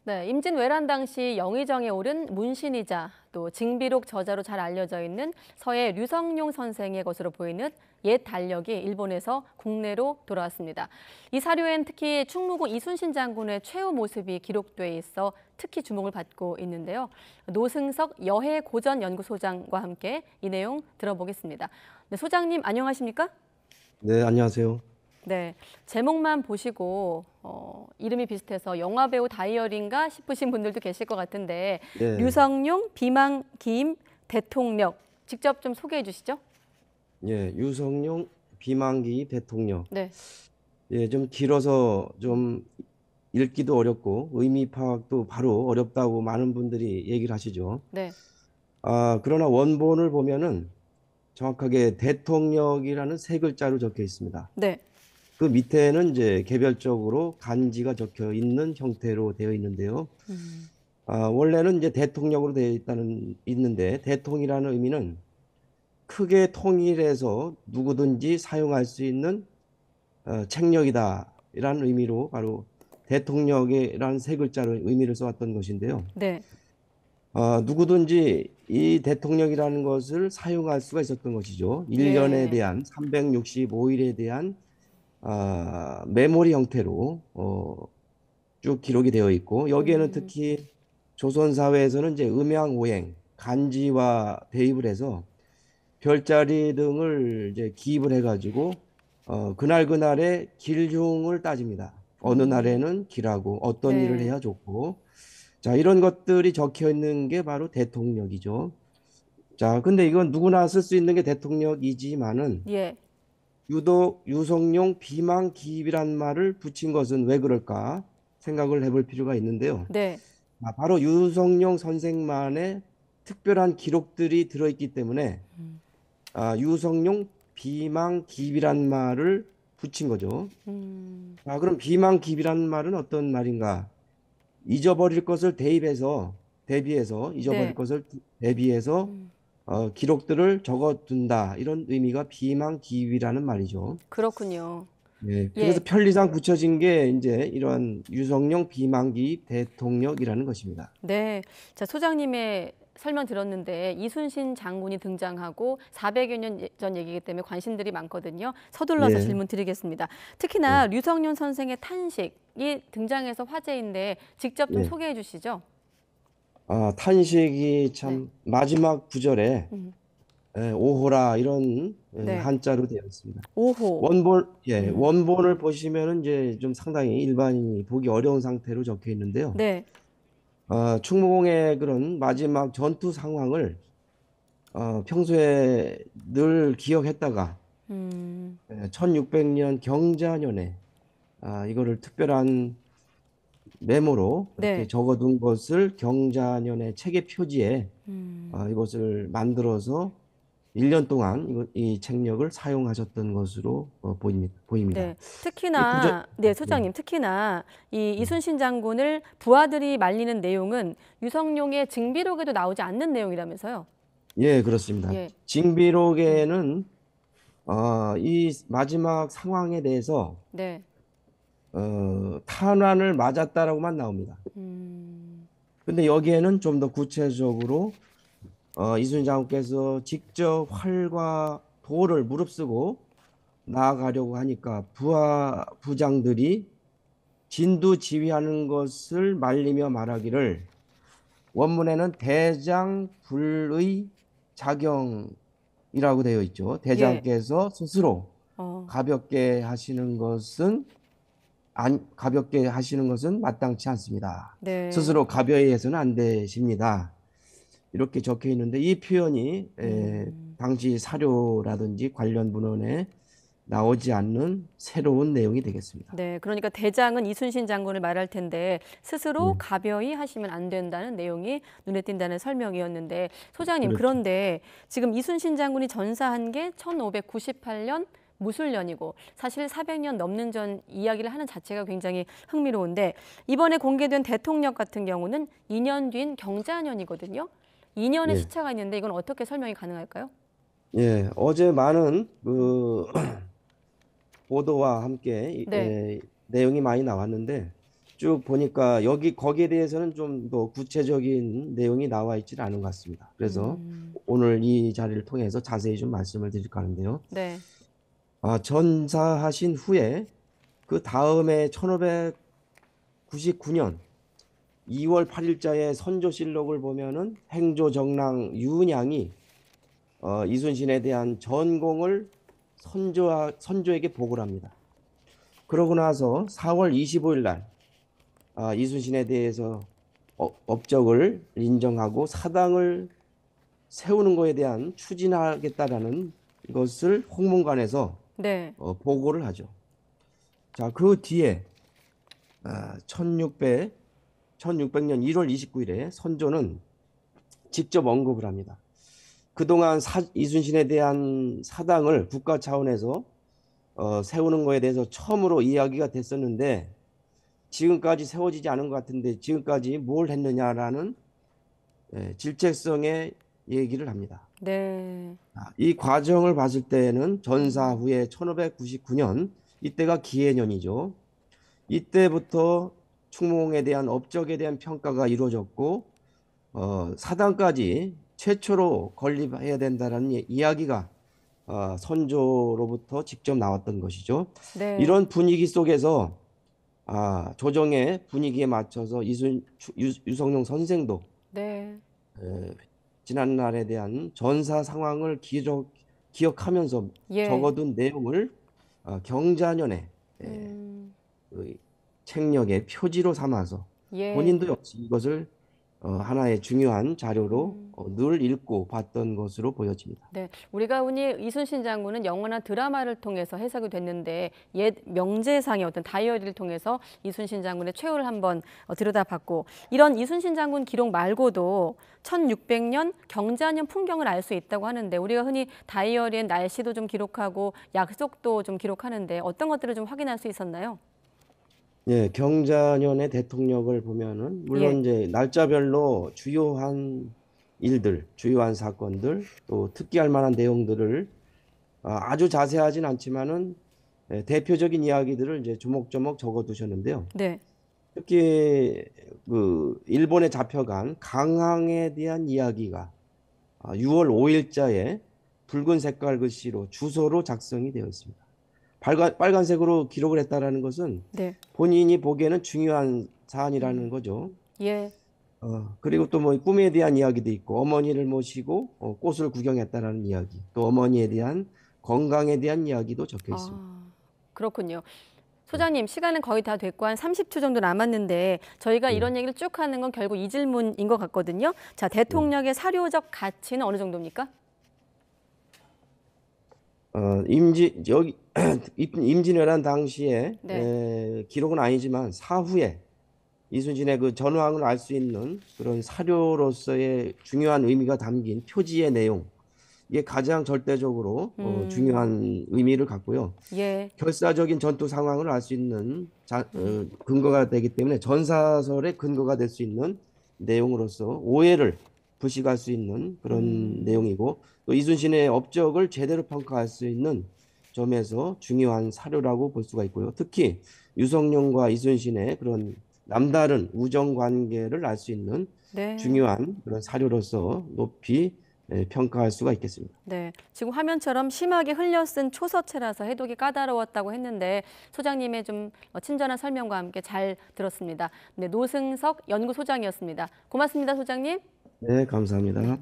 네, 임진왜란 당시 영의정에 오른 문신이자 또 징비록 저자로 잘 알려져 있는 서해 류성룡 선생의 것으로 보이는 옛 달력이 일본에서 국내로 돌아왔습니다. 이 사료엔 특히 충무고 이순신 장군의 최후 모습이 기록돼 있어 특히 주목을 받고 있는데요. 노승석 여해고전연구소장과 함께 이 내용 들어보겠습니다. 네, 소장님 안녕하십니까? 네, 안녕하세요. 네, 제목만 보시고 이름이 비슷해서 영화배우 다이어리인가 싶으신 분들도 계실 것 같은데 네, 류성룡 비망 기임 대통령 직접 좀 소개해 주시죠. 예, 유성룡 비만기 대통령. 네, 예, 좀 길어서 좀 읽기도 어렵고 의미 파악도 바로 어렵다고 많은 분들이 얘기를 하시죠. 네, 그러나 원본을 보면은 정확하게 대통령이라는 세 글자로 적혀 있습니다. 네, 그 밑에는 이제 개별적으로 간지가 적혀 있는 형태로 되어 있는데요. 원래는 이제 대통령으로 되어 있는데 대통이라는 의미는 크게 통일해서 누구든지 사용할 수 있는 책력이다 이라는 의미로 바로 대통령이라는 세 글자로 의미를 써왔던 것인데요. 네, 누구든지 이 대통령이라는 것을 사용할 수가 있었던 것이죠. 1년에 예, 대한 365일에 대한 메모리 형태로 쭉 기록이 되어 있고 여기에는 특히 조선 사회에서는 이제 음양오행 간지와 대입을 해서 별자리 등을 이제 기입을 해가지고 그날 그날의 길흉을 따집니다. 어느 날에는 길하고 어떤 일을 네, 해야 좋고 자 이런 것들이 적혀 있는 게 바로 대통령이죠. 자 근데 이건 누구나 쓸 수 있는 게 대통령이지만은 예, 유독 유성룡 비망기입이란 말을 붙인 것은 왜 그럴까 생각을 해볼 필요가 있는데요. 네, 바로 유성룡 선생만의 특별한 기록들이 들어있기 때문에 유성룡 비망기입이란 말을 붙인 거죠. 그럼 비망기입이란 말은 어떤 말인가? 잊어버릴 것을 대비해서 잊어버릴 네, 것을 대비해서 기록들을 적어둔다 이런 의미가 비망기입이라는 말이죠. 그렇군요. 네, 그래서 예. 편리상 붙여진 게 이제 이러한 유성룡 비망기입 대통령이라는 것입니다. 네. 자, 소장님의 설명 들었는데 이순신 장군이 등장하고 400여 년 전 얘기이기 때문에 관심들이 많거든요. 서둘러서 예, 질문 드리겠습니다. 예, 특히나 류성룡 선생의 탄식이 등장해서 화제인데 직접 좀 예. 소개해 주시죠. 탄식이 네. 참 마지막 구절에 음, 오호라 이런 네. 한자로 되어 있습니다. 5호. 원본을 보시면은 이제 좀 상당히 일반인이 보기 어려운 상태로 적혀 있는데요. 네. 충무공의 그런 마지막 전투 상황을 평소에 늘 기억했다가 음, 1600년 경자년에 이거를 특별한 메모로 이렇게 네. 적어둔 것을 경자년의 책의 표지에 이것을 만들어서 1년 동안 이 책력을 사용하셨던 것으로 보입니다. 네. 이 구절, 특히나, 네, 네. 소장님, 특히나 이 이순신 장군을 부하들이 말리는 내용은 유성룡의 징비록에도 나오지 않는 내용이라면서요. 예, 그렇습니다. 예. 징비록에는 이 마지막 상황에 대해서 네. 탄환을 맞았다라고만 나옵니다. 음, 근데 여기에는 좀 더 구체적으로 이순신 장군께서 직접 활과 돌을 무릅쓰고 나아가려고 하니까 부장들이 진두지휘하는 것을 말리며 말하기를 원문에는 대장불의 자경이라고 되어 있죠. 예. 대장께서 스스로 어, 가볍게 하시는 것은 가볍게 하시는 것은 마땅치 않습니다. 네. 스스로 가벼이 해서는 안 되십니다. 이렇게 적혀 있는데 이 표현이 당시 사료라든지 관련 문헌에 나오지 않는 새로운 내용이 되겠습니다. 네. 그러니까 대장은 이순신 장군을 말할 텐데 스스로 네, 가벼이 하시면 안 된다는 내용이 눈에 띈다는 설명이었는데 소장님, 그렇죠. 그런데 지금 이순신 장군이 전사한 게 1598년 무술년이고 사실 400년 넘는 전 이야기를 하는 자체가 굉장히 흥미로운데 이번에 공개된 대통령 같은 경우는 2년 뒤인 경자년이거든요. 2년의 예, 시차가 있는데 이건 어떻게 설명이 가능할까요? 예, 어제 많은 보도와 함께 네. 내용이 많이 나왔는데 쭉 보니까 거기에 대해서는 좀 더 구체적인 내용이 나와 있지는 않은 것 같습니다. 그래서 오늘 이 자리를 통해서 자세히 좀 말씀을 드릴까 하는데요. 네. 전사하신 후에 그 다음에 1599년 2월 8일자의 선조실록을 보면은 행조정랑 유은양이 이순신에 대한 전공을 선조에게 보고를 합니다. 그러고 나서 4월 25일 날 이순신에 대해서 업적을 인정하고 사당을 세우는 것에 대한 추진하겠다라는 것을 홍문관에서 네. 보고를 하죠. 자, 그 뒤에 1600년 1월 29일에 선조는 직접 언급을 합니다. 그동안 이순신에 대한 사당을 국가 차원에서 세우는 것에 대해서 처음으로 이야기가 됐었는데 지금까지 세워지지 않은 것 같은데 지금까지 뭘 했느냐라는 질책성의 얘기를 합니다. 네. 이 과정을 봤을 때는 전사 후에 1599년 이때가 기해년이죠. 이때부터 충무공에 대한 업적에 대한 평가가 이루어졌고 사당까지 최초로 건립해야 된다는 이야기가 선조로부터 직접 나왔던 것이죠. 네. 이런 분위기 속에서 조정의 분위기에 맞춰서 유성룡 선생도 네. 지난날에 대한 전사 상황을 기억하면서 예. 적어둔 내용을 경자년에 그 책력의 표지로 삼아서 예. 본인도 역시 이것을 하나의 중요한 자료로 늘 읽고 봤던 것으로 보여집니다. 네, 우리가 흔히 이순신 장군은 영화나 드라마를 통해서 해석이 됐는데 옛 명제상의 어떤 다이어리를 통해서 이순신 장군의 최후를 한번 들여다봤고 이런 이순신 장군 기록 말고도 1600년 경자년 풍경을 알 수 있다고 하는데 우리가 흔히 다이어리엔 날씨도 좀 기록하고 약속도 좀 기록하는데 어떤 것들을 좀 확인할 수 있었나요? 예, 경자년의 대통령을 보면은 물론 예. 이제 날짜별로 주요한 일들, 주요한 사건들, 또 특기할 만한 내용들을 아주 자세하진 않지만은 대표적인 이야기들을 이제 조목조목 적어두셨는데요. 네. 특히 그 일본에 잡혀간 강항에 대한 이야기가 6월 5일자에 붉은 색깔 글씨로 주소로 작성이 되어 있습니다. 빨간색으로 기록을 했다라는 것은 네. 본인이 보기에는 중요한 사안이라는 거죠. 예. 그리고 또 뭐 꿈에 대한 이야기도 있고 어머니를 모시고 꽃을 구경했다라는 이야기, 또 어머니에 대한 건강에 대한 이야기도 적혀 있습니다. 그렇군요. 소장님, 시간은 거의 다 됐고 한 30초 정도 남았는데 저희가 이런 얘기를 쭉 하는 건 결국 이 질문인 것 같거든요. 자, 대통령의 사료적 가치는 어느 정도입니까? 임진왜란 당시에 네. 기록은 아니지만 사후에 이순신의 그 전황을 알 수 있는 그런 사료로서의 중요한 의미가 담긴 표지의 내용, 이게 가장 절대적으로 중요한 의미를 갖고요. 예. 결사적인 전투 상황을 알 수 있는 근거가 되기 때문에 전사설의 근거가 될 수 있는 내용으로서 오해를 불식할 수 있는 그런 내용이고 또 이순신의 업적을 제대로 평가할 수 있는 점에서 중요한 사료라고 볼 수가 있고요. 특히 유성룡과 이순신의 그런 남다른 우정 관계를 알 수 있는 네. 중요한 그런 사료로서 높이 평가할 수가 있겠습니다. 네. 지금 화면처럼 심하게 흘려 쓴 초서체라서 해독이 까다로웠다고 했는데 소장님의 좀 친절한 설명과 함께 잘 들었습니다. 네, 노승석 연구소장이었습니다. 고맙습니다, 소장님. 네, 감사합니다.